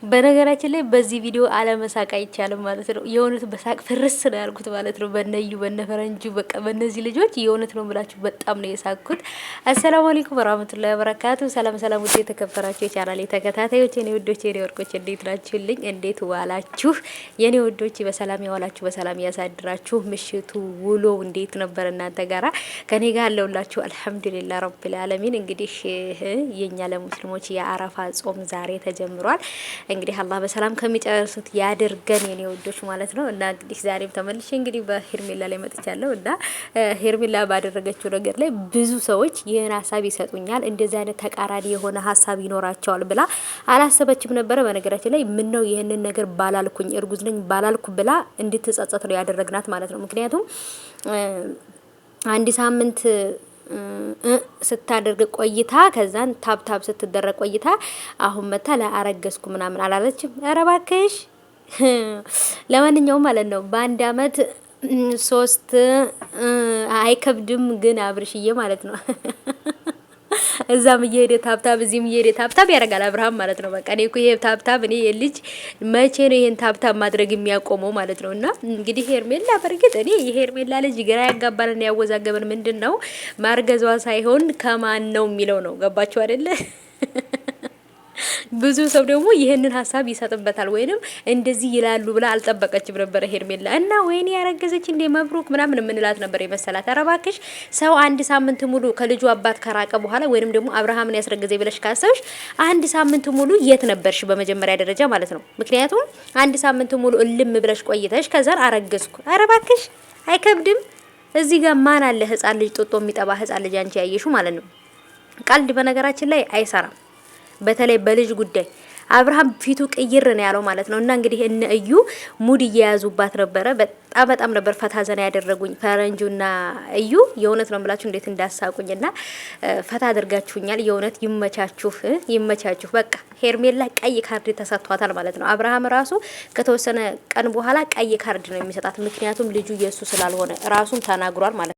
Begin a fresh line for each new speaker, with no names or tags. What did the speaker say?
በነገራችን ላይ በዚህ ቪዲዮ አለመሳቅ አይቻልም ማለት ነው። የእውነት በሳቅ ፍርስ ነው ያልኩት ማለት ነው። በነዩ በነፈረንጁ በቃ በእነዚህ ልጆች የእውነት ነው ብላችሁ በጣም ነው የሳቅኩት። አሰላሙ አለይኩም ወራህመቱላሂ ወበረካቱ። ሰላም ሰላም፣ ውድ የተከበራችሁ የቻናሌ ተከታታዮች የኔ ውዶች የኔ ወርቆች እንዴት ናችሁልኝ? እንዴት ዋላችሁ የኔ ውዶች? በሰላም ያዋላችሁ በሰላም ያሳድራችሁ። ምሽቱ ውሎ እንዴት ነበር እናንተ ጋራ? ከኔ ጋር አለውላችሁ አልሐምዱሊላህ ረብል ዓለሚን። እንግዲህ የኛ ለሙስሊሞች የአረፋ ጾም ዛሬ ተጀምሯል። እንግዲህ አላህ በሰላም ከሚጨርሱት ያድርገን የኔ ወዶች ማለት ነው። እና እንግዲህ ዛሬም ተመልሼ እንግዲህ በሄርሜላ ላይ መጥቻለሁ እና ሄርሜላ ባደረገችው ነገር ላይ ብዙ ሰዎች ይህን ሀሳብ ይሰጡኛል። እንደዚህ አይነት ተቃራኒ የሆነ ሀሳብ ይኖራቸዋል ብላ አላሰበችም ነበረ። በነገራችን ላይ ምን ነው ይህንን ነገር ባላልኩኝ እርጉዝ ነኝ ባላልኩ ብላ እንድትጸጸት ነው ያደረግናት ማለት ነው። ምክንያቱም አንድ ሳምንት ስታደርግ ቆይታ ከዛን ታብታብ ስትደረግ ቆይታ አሁን መታ ለአረገዝኩ ምናምን አላለችም። ኧረ እባክሽ ለማንኛውም ማለት ነው በአንድ አመት 3 አይከብድም ግን አብርሽዬ ማለት ነው እዛም እየሄደ ታብታብ እዚህም እየሄደ ታብታብ ያደርጋል አብርሃም ማለት ነው። በቃ እኔ እኮ ይሄ ታብታብ እኔ የልጅ መቼ ነው ይሄን ታብታብ ማድረግ የሚያቆመው ማለት ነው። እና እንግዲህ ሄርሜላ በርግጥ እኔ የሄርሜላ ልጅ ግራ ያጋባልና ያወዛገበን ምንድነው ማርገዟ ሳይሆን ከማን ነው የሚለው ነው። ገባችሁ አይደለ? ብዙ ሰው ደግሞ ይሄንን ሀሳብ ይሰጥበታል ወይንም እንደዚህ ይላሉ ብላ አልጠበቀችም ነበር ሄርሜላ። እና ወይኔ ያረገዘች እንደ መብሩክ ምናምን የምንላት ነበር የመሰላት። ኧረ እባክሽ ሰው አንድ ሳምንት ሙሉ ከልጁ አባት ከራቀ በኋላ ወይንም ደግሞ አብርሃምን ያስረገዘ ብለሽ ካሰብሽ አንድ ሳምንት ሙሉ የት ነበርሽ? በመጀመሪያ ደረጃ ማለት ነው። ምክንያቱም አንድ ሳምንት ሙሉ እልም ብለሽ ቆይተሽ ከዛን አረገዝኩ። ኧረ እባክሽ አይከብድም? እዚህ ጋር ማን አለ ህፃን ልጅ ጦጦ የሚጠባ ህፃን ልጅ አንቺ ያየሹ ማለት ነው። ቀልድ በነገራችን ላይ አይሰራም። በተለይ በልጅ ጉዳይ አብርሃም ፊቱ ቅይር ነው ያለው ማለት ነው። እና እንግዲህ እነ እዩ ሙድ እየያዙባት ነበረ። በጣም ነበር ፈታ ዘና ያደረጉኝ ፈረንጁና እዩ። የእውነት ነው ብላችሁ እንዴት እንዳሳቁኝና ፈታ አድርጋችሁኛል። የእውነት ይመቻችሁ። በቃ ሄርሜላ ቀይ ካርድ ተሰጥቷታል ማለት ነው። አብርሃም ራሱ ከተወሰነ ቀን በኋላ ቀይ ካርድ ነው የሚሰጣት። ምክንያቱም ልጁ የሱ ስላልሆነ ራሱን ተናግሯል ማለት ነው።